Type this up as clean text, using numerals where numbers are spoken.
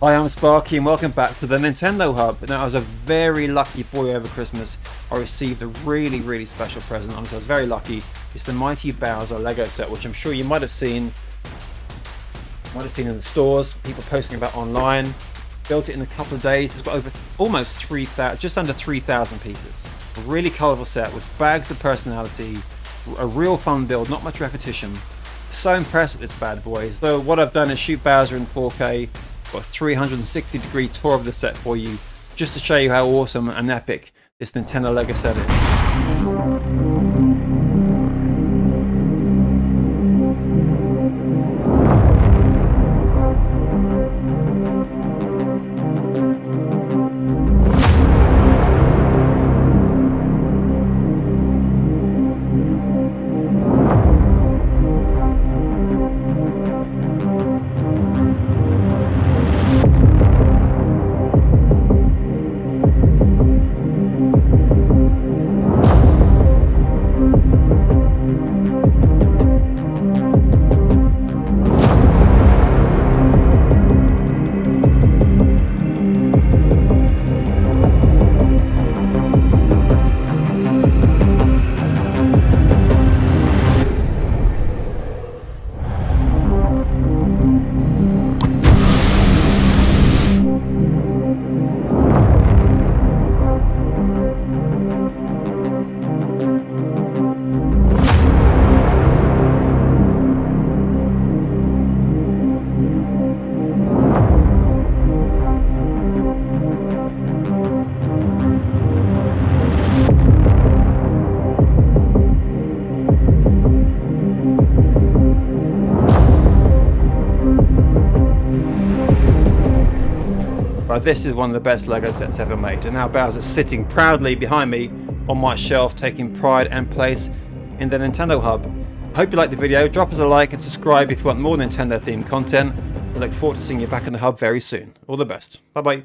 Hi, I'm Sparky and welcome back to the Nintendo Hub. Now, I was a very lucky boy over Christmas. I received a really special present. Honestly, I was very lucky. It's the Mighty Bowser Lego set, which I'm sure you might have seen in the stores, people posting about online. Built it in a couple of days. It's got over almost 3,000, just under 3,000 pieces. A really colourful set with bags of personality, a real fun build, not much repetition. So impressed with this bad boy. So what I've done is shoot Bowser in 4K. Got a 360-degree tour of the set for you, just to show you how awesome and epic this Nintendo Lego set is. But this is one of the best Lego sets ever made, and now Bowser's sitting proudly behind me on my shelf, taking pride and place in the Nintendo Hub. I hope you liked the video. Drop us a like and subscribe if you want more Nintendo themed content. I look forward to seeing you back in the Hub very soon. All the best. Bye bye.